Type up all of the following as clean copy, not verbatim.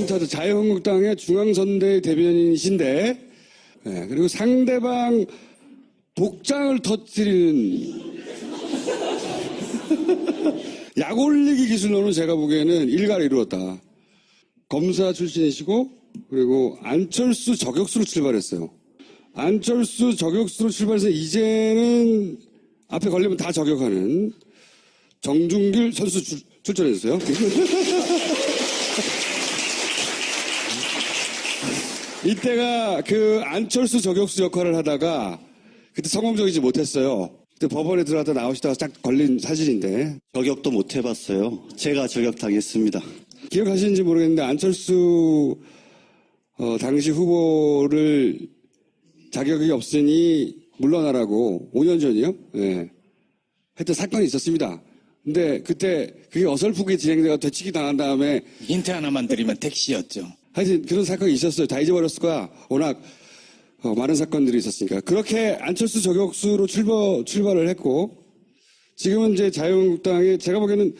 타자 자유한국당의 중앙선대 대변인이신데, 네, 그리고 상대방 독장을 터뜨리는 약 올리기 기술로는 제가 보기에는 일가를 이루었다. 검사 출신이시고, 그리고 안철수 저격수로 출발했어요. 안철수 저격수로 출발해서 이제는 앞에 걸리면 다 저격하는 정준길 선수 출전했어요. 이때가 그 안철수 저격수 역할을 하다가 그때 성공적이지 못했어요. 그때 법원에 들어갔다 나오시다가 딱 걸린 사실인데. 저격도 못 해봤어요. 제가 저격당했습니다. 기억하시는지 모르겠는데 안철수 당시 후보를 자격이 없으니 물러나라고 5년 전이요? 네. 했던 사건이 있었습니다. 근데 그때 그게 어설프게 진행돼가 되치기 당한 다음에 힌트 하나만 드리면 택시였죠. 하여튼 그런 사건이 있었어요. 다 잊어버렸을 거야. 워낙 많은 사건들이 있었으니까. 그렇게 안철수 저격수로 출발을 했고 지금은 이제 자유한국당에 제가 보기에는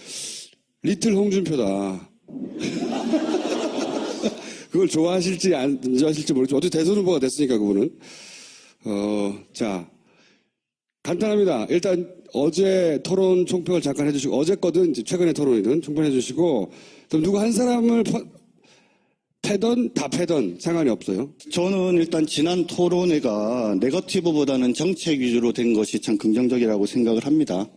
리틀 홍준표다. 그걸 좋아하실지 안 좋아하실지 모르겠지만 어떻게 대선 후보가 됐으니까 그분은. 자, 간단합니다. 일단 어제 토론 총평을 잠깐 해주시고 어제 거든 최근의 토론이든 총평해 주시고 그럼 누구 한 사람을 패던 다 패던 상관이 없어요. 저는 일단 지난 토론회가 네거티브보다는 정책 위주로 된 것이 참 긍정적이라고 생각을 합니다.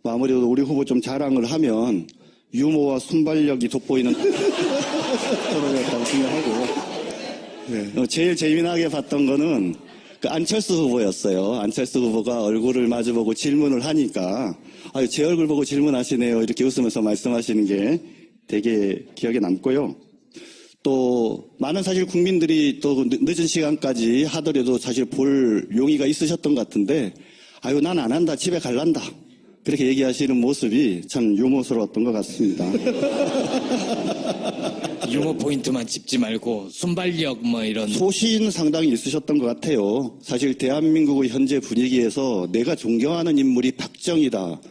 아무래도 우리 후보 좀 자랑을 하면 유머와 순발력이 돋보이는 토론이었다고 생각하고 네. 제일 재미나게 봤던 거는 그 안철수 후보였어요. 안철수 후보가 얼굴을 마주보고 질문을 하니까 제 얼굴 보고 질문하시네요. 이렇게 웃으면서 말씀하시는 게 되게 기억에 남고요. 또 많은 사실 국민들이 또 늦은 시간까지 하더라도 사실 볼 용의가 있으셨던 것 같은데 난 안 한다. 집에 갈란다. 그렇게 얘기하시는 모습이 참 유머스러웠던 것 같습니다. 유머 포인트만 짚지 말고 순발력 뭐 이런. 소신 상당히 있으셨던 것 같아요. 사실 대한민국의 현재 분위기에서 내가 존경하는 인물이 박정희다.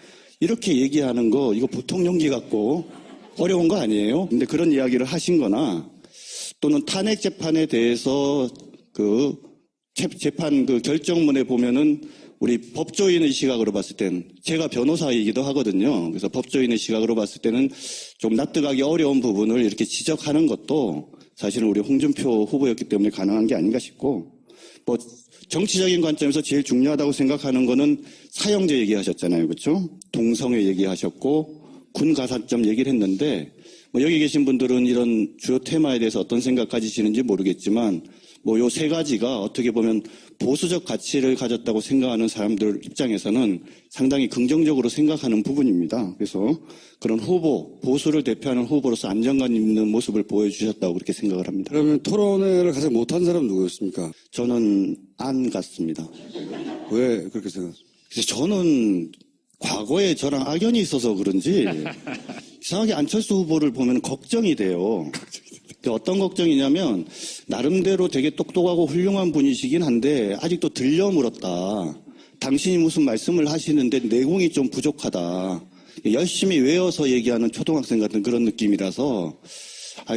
이렇게 얘기하는 거 이거 보통 용기 같고 어려운 거 아니에요? 근데 그런 이야기를 하신 거나 또는 탄핵 재판에 대해서 그 재판 그 결정문에 보면은 우리 법조인의 시각으로 봤을 땐 제가 변호사이기도 하거든요. 그래서 법조인의 시각으로 봤을 때는 좀 납득하기 어려운 부분을 이렇게 지적하는 것도 사실은 우리 홍준표 후보였기 때문에 가능한 게 아닌가 싶고 뭐 정치적인 관점에서 제일 중요하다고 생각하는 거는 사형제 얘기하셨잖아요. 그렇죠? 동성애 얘기하셨고 군 가산점 얘기를 했는데 뭐 여기 계신 분들은 이런 주요 테마에 대해서 어떤 생각 가지시는지 모르겠지만 뭐 요 세 가지가 어떻게 보면 보수적 가치를 가졌다고 생각하는 사람들 입장에서는 상당히 긍정적으로 생각하는 부분입니다. 그래서 그런 후보, 보수를 대표하는 후보로서 안정감 있는 모습을 보여주셨다고 그렇게 생각을 합니다. 그러면 토론회를 가장 못한 사람은 누구였습니까? 저는 안 같습니다. 왜 그렇게 생각하세요? 그래서 저는 과거에 저랑 악연이 있어서 그런지 이상하게 안철수 후보를 보면 걱정이 돼요. 어떤 걱정이냐면 나름대로 되게 똑똑하고 훌륭한 분이시긴 한데 아직도 들려 물었다. 당신이 무슨 말씀을 하시는데 내공이 좀 부족하다. 열심히 외워서 얘기하는 초등학생 같은 그런 느낌이라서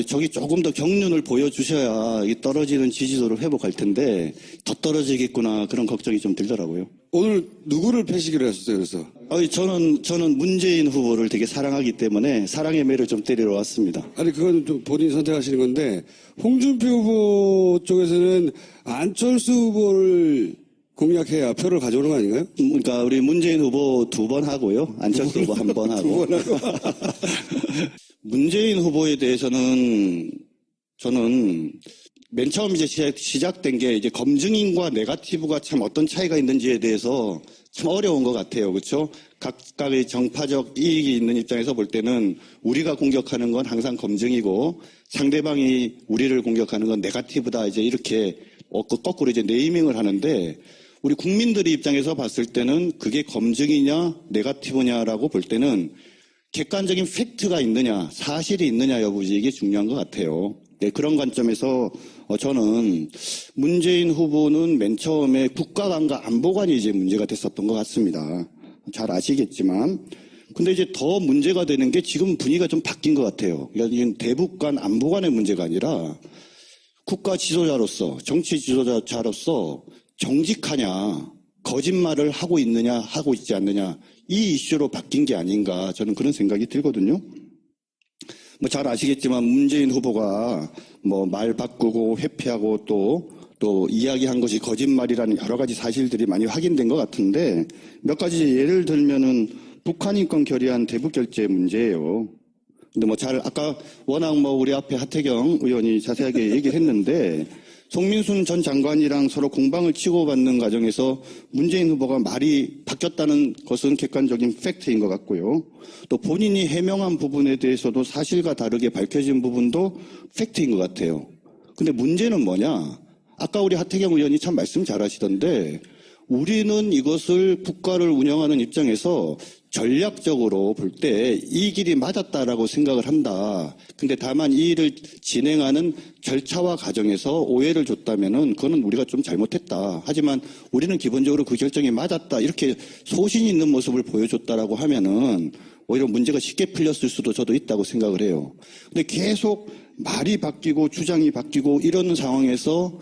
저기 조금 더 경륜을 보여주셔야 이 떨어지는 지지도를 회복할 텐데 더 떨어지겠구나 그런 걱정이 좀 들더라고요. 오늘 누구를 패시기로 했었어요, 그래서? 저는 문재인 후보를 되게 사랑하기 때문에 사랑의 매를 좀 때리러 왔습니다. 아니, 그건 좀 본인이 선택하시는 건데, 홍준표 후보 쪽에서는 안철수 후보를 공략해야 표를 가져오는 거 아닌가요? 그러니까 우리 문재인 후보 2번 하고요. 안철수 후보 1번 하고. 2번 하고. 문재인 후보에 대해서는 저는 맨 처음 이제 시작된 게 이제 검증인과 네거티브가 참 어떤 차이가 있는지에 대해서 참 어려운 것 같아요. 그렇죠? 각각의 정파적 이익이 있는 입장에서 볼 때는 우리가 공격하는 건 항상 검증이고 상대방이 우리를 공격하는 건 네거티브다. 이제 이렇게 거꾸로 이제 네이밍을 하는데 우리 국민들의 입장에서 봤을 때는 그게 검증이냐 네거티브냐라고 볼 때는 객관적인 팩트가 있느냐, 사실이 있느냐 여부지 이게 중요한 것 같아요. 네, 그런 관점에서 저는 문재인 후보는 맨 처음에 국가관과 안보관이 이제 문제가 됐었던 것 같습니다. 잘 아시겠지만 근데 이제 더 문제가 되는 게 지금 분위기가 좀 바뀐 것 같아요. 그러니까 이건 대북 간 안보 간의 문제가 아니라 국가 지도자로서, 정치 지도자로서 정직하냐, 거짓말을 하고 있느냐, 하고 있지 않느냐, 이 이슈로 바뀐 게 아닌가, 저는 그런 생각이 들거든요. 뭐 잘 아시겠지만 문재인 후보가 뭐 말 바꾸고 회피하고 또 이야기한 것이 거짓말이라는 여러 가지 사실들이 많이 확인된 것 같은데 몇 가지 예를 들면은 북한 인권 결의안 대북 결재 문제예요. 근데 뭐 아까 워낙 뭐 우리 앞에 하태경 의원이 자세하게 얘기를 했는데 송민순 전 장관이랑 서로 공방을 치고받는 과정에서 문재인 후보가 말이 바뀌었다는 것은 객관적인 팩트인 것 같고요. 또 본인이 해명한 부분에 대해서도 사실과 다르게 밝혀진 부분도 팩트인 것 같아요. 근데 문제는 뭐냐? 아까 우리 하태경 의원이 참 말씀 잘하시던데 우리는 이것을 국가를 운영하는 입장에서 전략적으로 볼 때 이 길이 맞았다라고 생각을 한다. 근데 다만 이 일을 진행하는 절차와 과정에서 오해를 줬다면은 그거는 우리가 좀 잘못했다. 하지만 우리는 기본적으로 그 결정이 맞았다. 이렇게 소신 있는 모습을 보여줬다라고 하면은 오히려 문제가 쉽게 풀렸을 수도 저도 있다고 생각을 해요. 근데 계속 말이 바뀌고 주장이 바뀌고 이러는 상황에서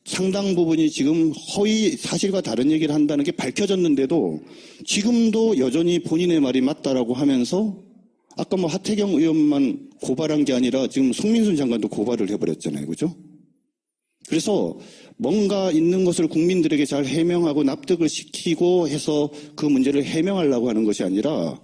상당 부분이 지금 허위 사실과 다른 얘기를 한다는 게 밝혀졌는데도 지금도 여전히 본인의 말이 맞다라고 하면서 아까 뭐 하태경 의원만 고발한 게 아니라 지금 송민순 장관도 고발을 해버렸잖아요. 그죠? 그래서 뭔가 있는 것을 국민들에게 잘 해명하고 납득을 시키고 해서 그 문제를 해명하려고 하는 것이 아니라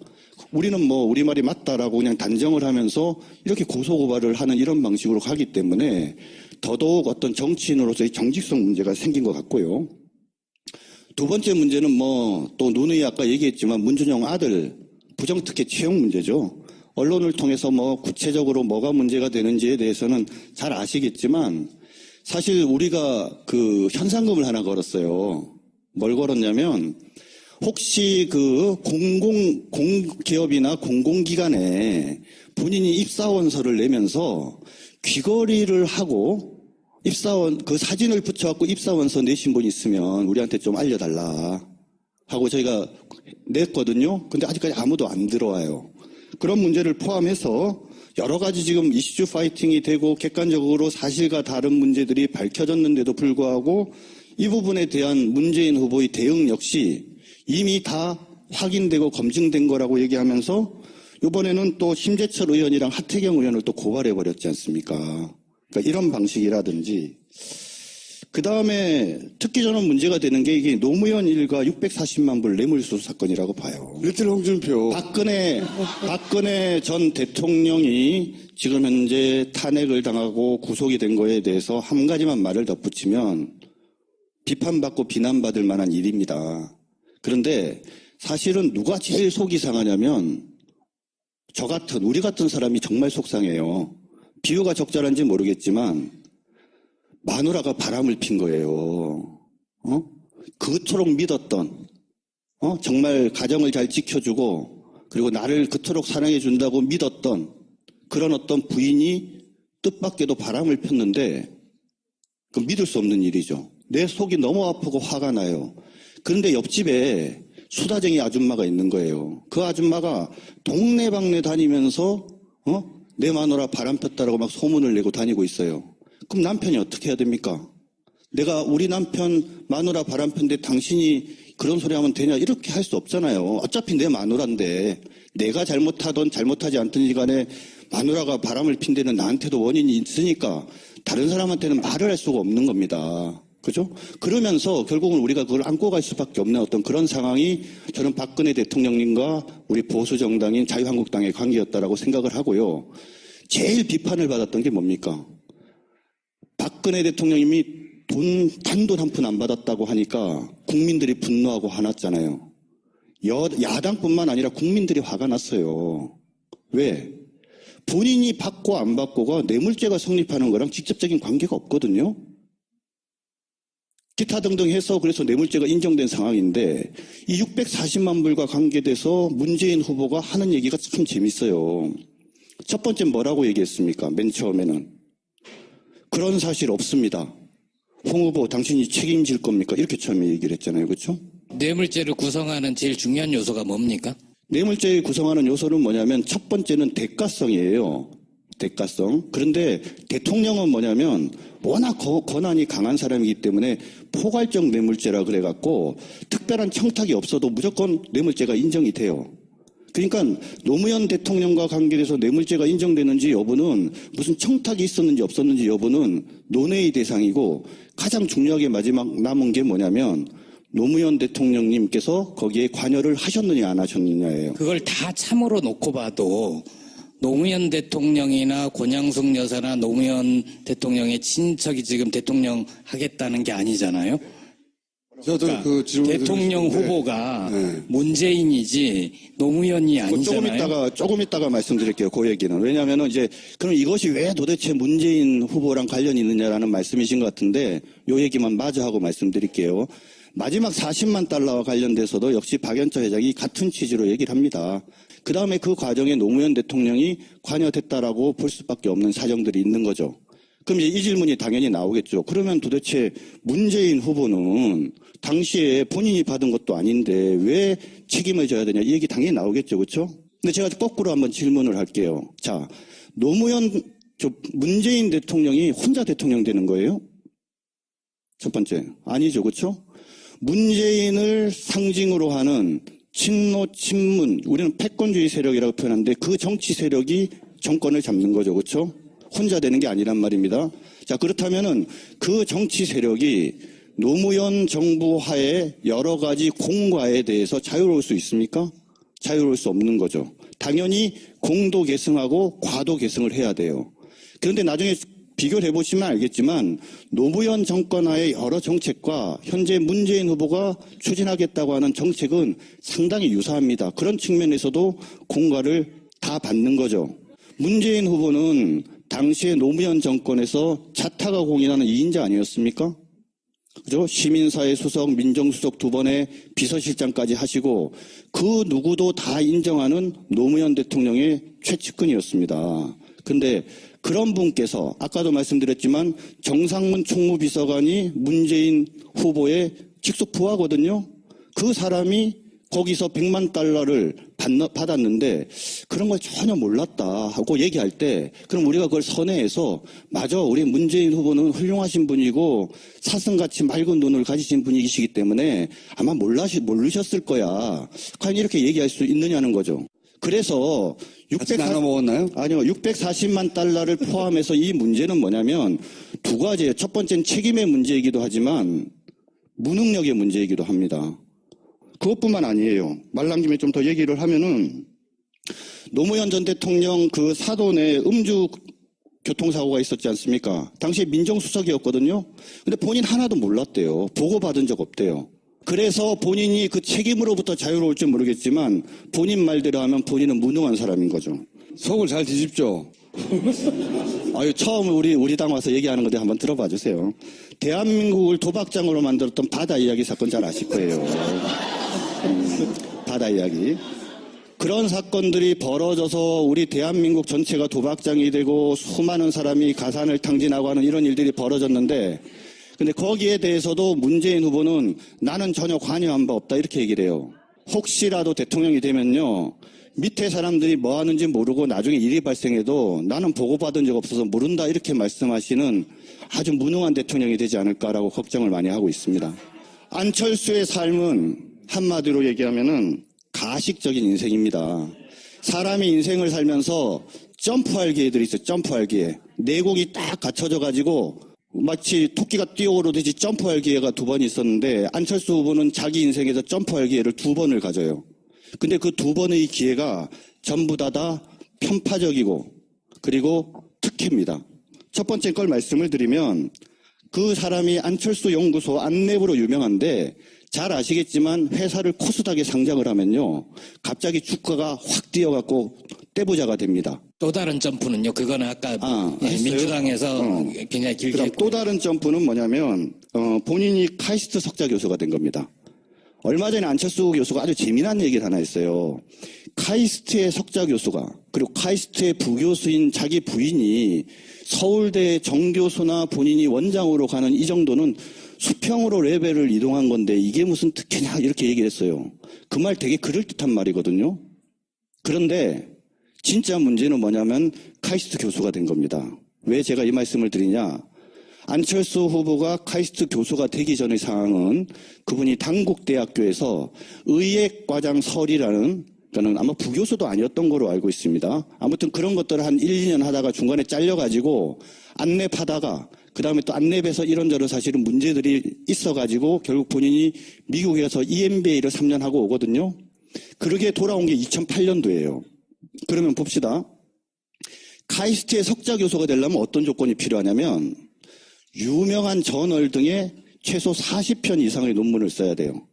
우리는 뭐 우리 말이 맞다라고 그냥 단정을 하면서 이렇게 고소고발을 하는 이런 방식으로 가기 때문에 더더욱 어떤 정치인으로서의 정직성 문제가 생긴 것 같고요. 두 번째 문제는 뭐 또 누누이 아까 얘기했지만 문준용 아들 부정특혜 채용 문제죠. 언론을 통해서 뭐 구체적으로 뭐가 문제가 되는지에 대해서는 잘 아시겠지만 사실 우리가 그 현상금을 하나 걸었어요. 뭘 걸었냐면 혹시 그 공기업이나 공공기관에 본인이 입사원서를 내면서 귀걸이를 하고 입사원 그 사진을 붙여갖고 입사원서 내신 분 있으면 우리한테 좀 알려달라 하고 저희가 냈거든요. 근데 아직까지 아무도 안 들어와요. 그런 문제를 포함해서 여러 가지 지금 이슈 파이팅이 되고 객관적으로 사실과 다른 문제들이 밝혀졌는데도 불구하고 이 부분에 대한 문재인 후보의 대응 역시 이미 다 확인되고 검증된 거라고 얘기하면서 이번에는 또 심재철 의원이랑 하태경 의원을 또 고발해버렸지 않습니까? 그러니까 이런 방식이라든지 그 다음에 특히 저는 문제가 되는 게 이게 노무현 일가 640만 불 뇌물수수 사건이라고 봐요. 리틀 홍준표. 박근혜 전 대통령이 지금 현재 탄핵을 당하고 구속이 된 거에 대해서 한 가지만 말을 덧붙이면 비판받고 비난받을 만한 일입니다. 그런데 사실은 누가 제일 속이 상하냐면 우리 같은 사람이 정말 속상해요. 비유가 적절한지 모르겠지만 마누라가 바람을 핀 거예요. 그토록 믿었던 정말 가정을 잘 지켜주고 그리고 나를 그토록 사랑해 준다고 믿었던 그런 어떤 부인이 뜻밖에도 바람을 폈는데 그 믿을 수 없는 일이죠. 내 속이 너무 아프고 화가 나요. 그런데 옆집에 수다쟁이 아줌마가 있는 거예요. 그 아줌마가 동네방네 다니면서 내 마누라 바람 폈다라고 막 소문을 내고 다니고 있어요. 그럼 남편이 어떻게 해야 됩니까? 내가 우리 남편 마누라 바람 폈는데 당신이 그런 소리 하면 되냐? 이렇게 할 수 없잖아요. 어차피 내 마누라인데 내가 잘못하든 잘못하지 않든 간에 마누라가 바람을 핀 데는 나한테도 원인이 있으니까 다른 사람한테는 말을 할 수가 없는 겁니다. 그죠? 그러면서 결국은 우리가 그걸 안고 갈 수밖에 없는 어떤 그런 상황이 저는 박근혜 대통령님과 우리 보수 정당인 자유한국당의 관계였다라고 생각을 하고요. 제일 비판을 받았던 게 뭡니까? 박근혜 대통령님이 단돈 한 푼 안 받았다고 하니까 국민들이 분노하고 화났잖아요. 야당뿐만 아니라 국민들이 화가 났어요. 왜? 본인이 받고 안 받고가 뇌물죄가 성립하는 거랑 직접적인 관계가 없거든요. 기타 등등 해서 그래서 뇌물죄가 인정된 상황인데 이 640만 불과 관계돼서 문재인 후보가 하는 얘기가 참 재밌어요. 첫 번째 뭐라고 얘기했습니까? 맨 처음에는 그런 사실 없습니다. 홍 후보 당신이 책임질 겁니까? 이렇게 처음에 얘기를 했잖아요. 그렇죠? 뇌물죄를 구성하는 제일 중요한 요소가 뭡니까? 뇌물죄의 구성하는 요소는 뭐냐면 첫 번째는 대가성이에요. 대가성. 그런데 대통령은 뭐냐면 워낙 권한이 강한 사람이기 때문에 포괄적 뇌물죄라 그래갖고 특별한 청탁이 없어도 무조건 뇌물죄가 인정이 돼요. 그러니까 노무현 대통령과 관계돼서 뇌물죄가 인정되는지 여부는 무슨 청탁이 있었는지 없었는지 여부는 논의의 대상이고 가장 중요하게 마지막 남은 게 뭐냐면 노무현 대통령님께서 거기에 관여를 하셨느냐 안 하셨느냐예요. 그걸 다 참으로 놓고 봐도 노무현 대통령이나 권양숙 여사나 노무현 대통령의 친척이 지금 대통령 하겠다는 게 아니잖아요. 저도 그러니까 그 질문을 대통령 드리고 싶은데, 후보가 네. 문재인이지 노무현이 아니잖아요. 조금 이따가 말씀드릴게요. 그 얘기는. 왜냐하면은 이제 그럼 이것이 왜 도대체 문재인 후보랑 관련이 있느냐라는 말씀이신 것 같은데 요 얘기만 마저 하고 말씀드릴게요. 마지막 40만 달러와 관련돼서도 역시 박연차 회장이 같은 취지로 얘기를 합니다. 그 다음에 그 과정에 노무현 대통령이 관여됐다라고 볼 수밖에 없는 사정들이 있는 거죠. 그럼 이제 이 질문이 당연히 나오겠죠. 그러면 도대체 문재인 후보는 당시에 본인이 받은 것도 아닌데 왜 책임을 져야 되냐 이 얘기 당연히 나오겠죠. 그렇죠? 근데 제가 거꾸로 한번 질문을 할게요. 자, 문재인 대통령이 혼자 대통령 되는 거예요? 첫 번째. 아니죠. 그렇죠? 문재인을 상징으로 하는 친노, 친문, 우리는 패권주의 세력이라고 표현하는데 그 정치 세력이 정권을 잡는 거죠. 그렇죠? 혼자 되는 게 아니란 말입니다. 자, 그렇다면은 그 정치 세력이 노무현 정부 하에 여러 가지 공과에 대해서 자유로울 수 있습니까? 자유로울 수 없는 거죠. 당연히 공도 계승하고 과도 계승을 해야 돼요. 그런데 나중에 비교를 해보시면 알겠지만 노무현 정권 하의 여러 정책과 현재 문재인 후보가 추진하겠다고 하는 정책은 상당히 유사합니다. 그런 측면에서도 공과를 다 받는 거죠. 문재인 후보는 당시에 노무현 정권에서 자타가 공인하는 2인자 아니었습니까? 그죠? 시민사회 수석, 민정수석 2번의 비서실장까지 하시고 그 누구도 다 인정하는 노무현 대통령의 최측근이었습니다. 근데 그런 분께서 아까도 말씀드렸지만 정상문 총무비서관이 문재인 후보의 직속 부하거든요. 그 사람이 거기서 100만 달러를 받았는데 그런 걸 전혀 몰랐다 하고 얘기할 때 그럼 우리가 그걸 선회해서 맞아 우리 문재인 후보는 훌륭하신 분이고 사슴같이 맑은 눈을 가지신 분이시기 때문에 아마 모르셨을 거야. 과연 이렇게 얘기할 수 있느냐는 거죠. 그래서 같이 나눠 먹었나요? 아니요. 640만 달러를 포함해서 이 문제는 뭐냐면 두 가지예요. 첫 번째는 책임의 문제이기도 하지만 무능력의 문제이기도 합니다. 그것뿐만 아니에요. 말 남김에 좀 더 얘기를 하면은 노무현 전 대통령 그 사돈의 음주 교통사고가 있었지 않습니까? 당시에 민정수석이었거든요. 근데 본인 하나도 몰랐대요. 보고받은 적 없대요. 그래서 본인이 그 책임으로부터 자유로울지 모르겠지만 본인 말대로 하면 본인은 무능한 사람인 거죠. 속을 잘 뒤집죠. 아유, 처음 우리 당 와서 얘기하는 건데 한번 들어봐 주세요. 대한민국을 도박장으로 만들었던 바다 이야기 사건 잘 아실 거예요. 바다 이야기. 그런 사건들이 벌어져서 우리 대한민국 전체가 도박장이 되고 수많은 사람이 가산을 탕진하고 하는 이런 일들이 벌어졌는데 근데 거기에 대해서도 문재인 후보는 나는 전혀 관여한 바 없다 이렇게 얘기를 해요. 혹시라도 대통령이 되면요. 밑에 사람들이 뭐 하는지 모르고 나중에 일이 발생해도 나는 보고받은 적 없어서 모른다 이렇게 말씀하시는 아주 무능한 대통령이 되지 않을까라고 걱정을 많이 하고 있습니다. 안철수의 삶은 한마디로 얘기하면은 가식적인 인생입니다. 사람이 인생을 살면서 점프할 기회들이 있어요. 점프할 기회. 내공이 딱 갖춰져 가지고 마치 토끼가 뛰어오르듯이 점프할 기회가 2번 있었는데 안철수 후보는 자기 인생에서 점프할 기회를 2번을 가져요. 근데 그 2번의 기회가 전부 다 편파적이고 그리고 특혜입니다. 첫 번째 걸 말씀을 드리면 그 사람이 안철수 연구소 안내부로 유명한데 잘 아시겠지만 회사를 코스닥에 상장을 하면요. 갑자기 주가가 확 뛰어갖고 떼부자가 됩니다. 또 다른 점프는요. 그거는 아까 했어요? 민주당에서 굉장히 길게 그럼 했고. 또 다른 점프는 뭐냐면 본인이 카이스트 석좌 교수가 된 겁니다. 얼마 전에 안철수 교수가 아주 재미난 얘기를 하나 했어요. 카이스트의 석좌 교수가 그리고 카이스트의 부교수인 자기 부인이 서울대 정교수나 본인이 원장으로 가는 이 정도는 수평으로 레벨을 이동한 건데 이게 무슨 특혜냐 이렇게 얘기를 했어요. 그 말 되게 그럴듯한 말이거든요. 그런데 진짜 문제는 뭐냐면 카이스트 교수가 된 겁니다. 왜 제가 이 말씀을 드리냐? 안철수 후보가 카이스트 교수가 되기 전의 상황은 그분이 단국대학교에서 의예과장 설이라는, 그러니까 아마 부교수도 아니었던 거로 알고 있습니다. 아무튼 그런 것들을 한 1, 2년 하다가 중간에 잘려가지고 안랩하다가 그 다음에 또 안랩에서 이런저런 사실은 문제들이 있어가지고 결국 본인이 미국에 가서 EMBA를 3년 하고 오거든요. 그러게 돌아온 게 2008년도예요. 그러면 봅시다. 카이스트의 석자 교수가 되려면 어떤 조건이 필요하냐면 유명한 저널 등에 최소 40편 이상의 논문을 써야 돼요.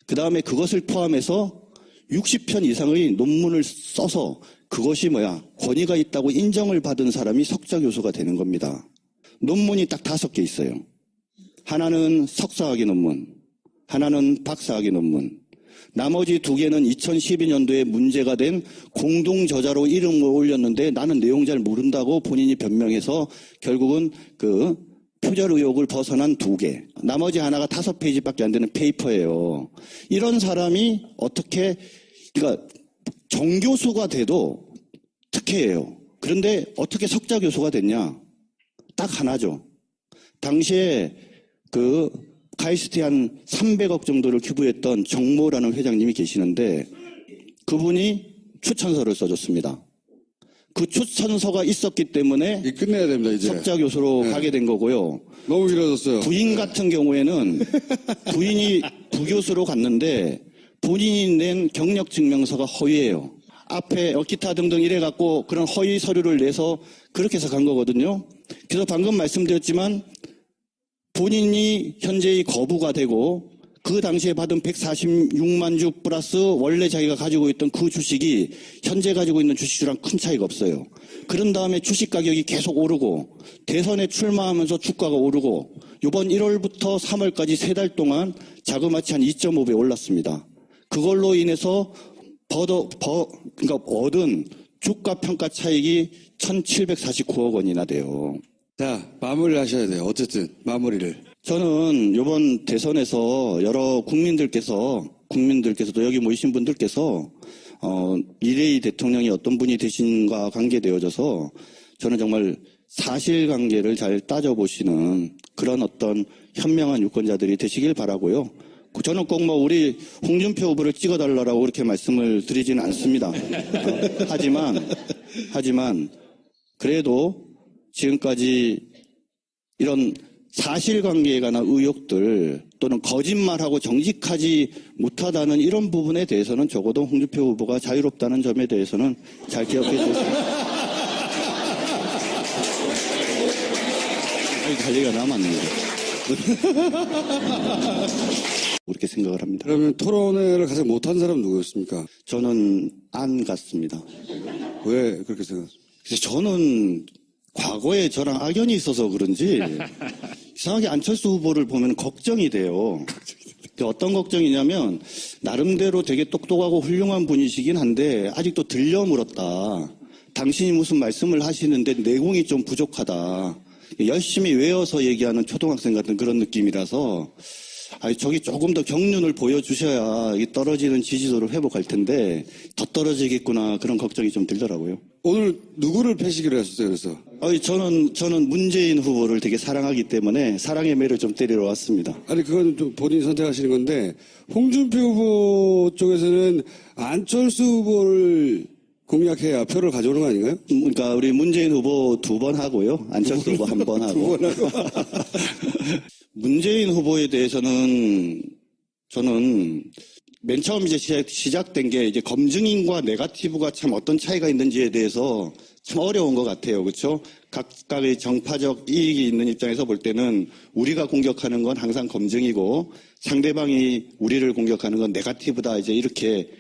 그 다음에 그것을 포함해서 60편 이상의 논문을 써서 그것이 권위가 있다고 인정을 받은 사람이 석자 교수가 되는 겁니다. 논문이 딱 5개 있어요. 하나는 석사학위 논문, 하나는 박사학위 논문, 나머지 2개는 2012년도에 문제가 된 공동저자로 이름을 올렸는데 나는 내용 잘 모른다고 본인이 변명해서 결국은 그 표절 의혹을 벗어난 2개. 나머지 하나가 5페이지밖에 안 되는 페이퍼예요. 이런 사람이 어떻게, 그러니까 정교수가 돼도 특혜예요. 그런데 어떻게 석자 교수가 됐냐? 딱 하나죠. 당시에 그 카이스트에 한 300억 정도를 기부했던 정모라는 회장님이 계시는데 그분이 추천서를 써줬습니다. 그 추천서가 있었기 때문에 끝내야 됩니다, 이제. 석자 교수로 가게 된 거고요. 너무 길어졌어요. 부인 같은 경우에는 부인이 부교수로 갔는데 본인이 낸 경력증명서가 허위예요. 앞에 기타 등등 이래갖고 그런 허위 서류를 내서 그렇게 해서 간 거거든요. 그래서 방금 말씀드렸지만 본인이 현재의 거부가 되고 그 당시에 받은 146만 주 플러스 원래 자기가 가지고 있던 그 주식이 현재 가지고 있는 주식수랑 큰 차이가 없어요. 그런 다음에 주식 가격이 계속 오르고 대선에 출마하면서 주가가 오르고 이번 1월부터 3월까지 3달 동안 자그마치 한 2.5배 올랐습니다. 그걸로 인해서 그러니까 얻은 주가 평가 차익이 1,749억 원이나 돼요. 자, 마무리를 하셔야 돼요. 어쨌든, 마무리를. 저는 이번 대선에서 여러 국민들께서도 여기 모이신 분들께서 미래의 대통령이 어떤 분이 되신가 관계되어져서 저는 정말 사실관계를 잘 따져보시는 그런 어떤 현명한 유권자들이 되시길 바라고요. 저는 꼭 우리 홍준표 후보를 찍어달라고 그렇게 말씀을 드리지는 않습니다. 하지만 그래도 지금까지 이런 사실관계에 관한 의혹들 또는 거짓말하고 정직하지 못하다는 이런 부분에 대해서는 적어도 홍준표 후보가 자유롭다는 점에 대해서는 잘 기억해 주셨습니다. 할 얘기가 남았네요. 그렇게 생각을 합니다. 그러면 토론회를 가장 못한 사람은 누구였습니까? 저는 안 같습니다. 왜 그렇게 생각하십니까? 그래서 저는 과거에 저랑 악연이 있어서 그런지 이상하게 안철수 후보를 보면 걱정이 돼요. 어떤 걱정이냐면 나름대로 되게 똑똑하고 훌륭한 분이시긴 한데 아직도 들려 물었다. 당신이 무슨 말씀을 하시는데 내공이 좀 부족하다. 열심히 외워서 얘기하는 초등학생 같은 그런 느낌이라서 저기 조금 더 경륜을 보여주셔야 이 떨어지는 지지도를 회복할 텐데 더 떨어지겠구나 그런 걱정이 좀 들더라고요. 오늘 누구를 패시기로 했었어요, 그래서? 저는 문재인 후보를 되게 사랑하기 때문에 사랑의 매를 좀 때리러 왔습니다. 아니, 그건 좀 본인이 선택하시는 건데, 홍준표 후보 쪽에서는 안철수 후보를 공략해야 표를 가져오는 거 아닌가요? 그러니까 우리 문재인 후보 2번 하고요. 안철수 후보 1번 하고. 2번 하고. 문재인 후보에 대해서는 저는 맨 처음 이제 시작된 게 이제 검증인과 네거티브가 참 어떤 차이가 있는지에 대해서 참 어려운 것 같아요. 그렇죠? 각각의 정파적 이익이 있는 입장에서 볼 때는 우리가 공격하는 건 항상 검증이고 상대방이 우리를 공격하는 건 네거티브다. 이제 이렇게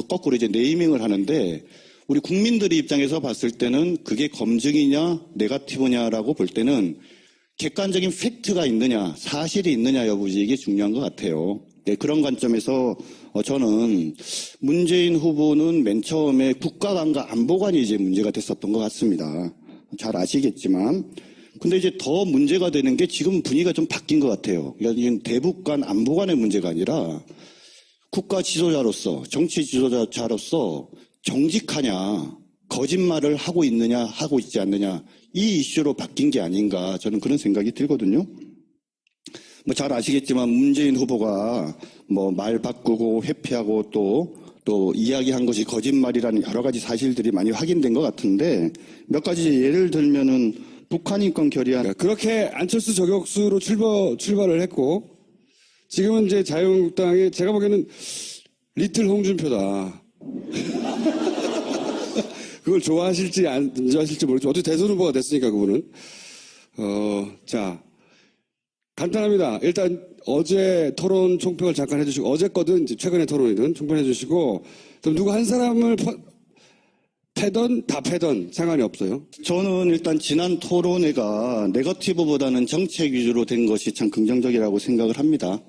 거꾸로 이제 네이밍을 하는데 우리 국민들의 입장에서 봤을 때는 그게 검증이냐 네거티브냐라고 볼 때는 객관적인 팩트가 있느냐, 사실이 있느냐 여부지 이게 중요한 것 같아요. 네, 그런 관점에서 저는 문재인 후보는 맨 처음에 국가관과 안보관이 이제 문제가 됐었던 것 같습니다. 잘 아시겠지만. 근데 이제 더 문제가 되는 게 지금 분위기가 좀 바뀐 것 같아요. 그러니까 이건 대북관 안보관의 문제가 아니라 국가 지도자로서, 정치 지도자로서 정직하냐, 거짓말을 하고 있느냐, 하고 있지 않느냐, 이 이슈로 바뀐 게 아닌가, 저는 그런 생각이 들거든요. 뭐 잘 아시겠지만 문재인 후보가 뭐 말 바꾸고 회피하고 또 이야기한 것이 거짓말이라는 여러 가지 사실들이 많이 확인된 것 같은데 몇 가지 예를 들면은 북한 인권 결의안 그렇게 안철수 저격수로 출발을 했고 지금은 이제 자유한국당에 제가 보기에는 리틀 홍준표다. 그걸 좋아하실지 안 좋아하실지 모르겠지만 어떻게 대선 후보가 됐으니까 그분은 자 간단합니다. 일단 어제 토론 총평을 잠깐 해주시고 어제 거든 이제 최근의 토론이든 총평해 주시고 그럼 누구 한 사람을 패던 다 패던 상관이 없어요. 저는 일단 지난 토론회가 네거티브보다는 정책 위주로 된 것이 참 긍정적이라고 생각을 합니다.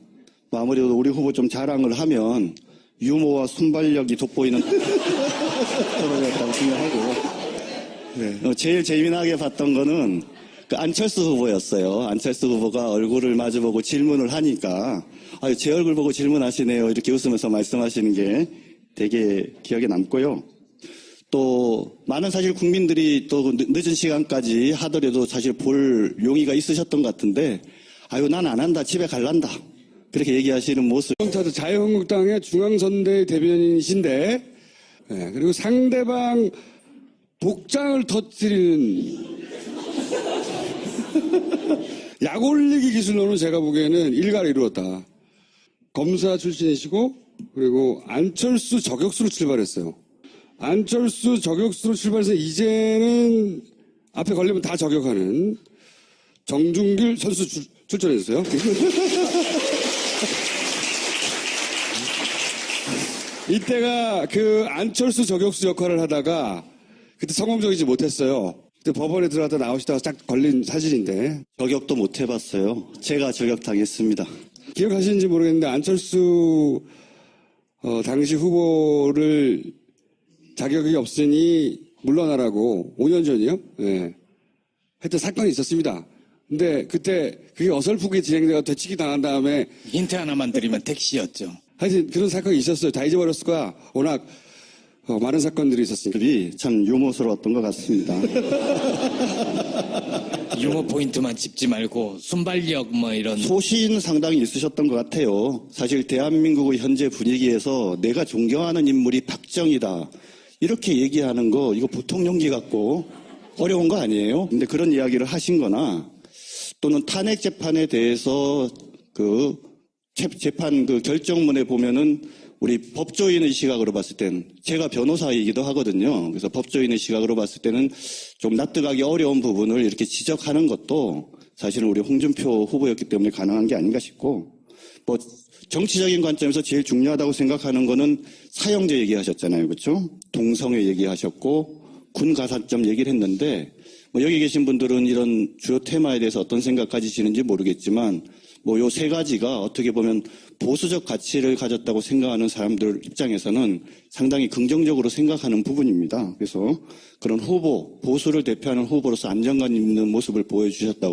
뭐 아무래도 우리 후보 좀 자랑을 하면 유머와 순발력이 돋보이는 토론이었다고 생각하고 제일 재미나게 봤던 거는 그 안철수 후보였어요. 안철수 후보가 얼굴을 마주보고 질문을 하니까 아유 제 얼굴 보고 질문하시네요. 이렇게 웃으면서 말씀하시는 게 되게 기억에 남고요. 또 많은 사실 국민들이 또 늦은 시간까지 하더라도 사실 볼 용의가 있으셨던 것 같은데 아유 난 안 한다 집에 갈란다 그렇게 얘기하시는 모습. 자유한국당의 중앙선대 대변인이신데 그리고 상대방 복장을 터뜨리는 약 올리기 기술로는 제가 보기에는 일가를 이루었다. 검사 출신이시고 그리고 안철수 저격수로 출발했어요. 안철수 저격수로 출발해서 이제는 앞에 걸리면 다 저격하는 정준길 선수 출전했어요. 이때가 그 안철수 저격수 역할을 하다가 그때 성공적이지 못했어요. 그때 법원에 들어갔다 나오시다가 딱 걸린 사실인데. 저격도 못 해봤어요. 제가 저격당했습니다. 기억하시는지 모르겠는데 안철수 당시 후보를 자격이 없으니 물러나라고 5년 전이요? 예. 하여튼 사건이 있었습니다. 근데 그때 그게 어설프게 진행돼가 되치기 당한 다음에 힌트 하나만 드리면 택시였죠. 하여튼 그런 사건이 있었어요. 다 잊어버렸을 거야. 워낙 많은 사건들이 있었으니까. 참 유머스러웠던 것 같습니다. 유머 포인트만 짚지 말고 순발력 뭐 이런. 소신 상당히 있으셨던 것 같아요. 사실 대한민국의 현재 분위기에서 내가 존경하는 인물이 박정희다. 이렇게 얘기하는 거 이거 보통 용기 같고 어려운 거 아니에요? 근데 그런 이야기를 하신 거나 또는 탄핵 재판에 대해서 그 재판 그 결정문에 보면은 우리 법조인의 시각으로 봤을 땐 제가 변호사이기도 하거든요. 그래서 법조인의 시각으로 봤을 때는 좀 납득하기 어려운 부분을 이렇게 지적하는 것도 사실은 우리 홍준표 후보였기 때문에 가능한 게 아닌가 싶고 뭐 정치적인 관점에서 제일 중요하다고 생각하는 거는 사형제 얘기하셨잖아요. 그렇죠? 동성애 얘기하셨고 군 가산점 얘기를 했는데 뭐 여기 계신 분들은 이런 주요 테마에 대해서 어떤 생각 가지시는지 모르겠지만 뭐 요 세 가지가 어떻게 보면 보수적 가치를 가졌다고 생각하는 사람들 입장에서는 상당히 긍정적으로 생각하는 부분입니다. 그래서 그런 후보, 보수를 대표하는 후보로서 안정감 있는 모습을 보여주셨다고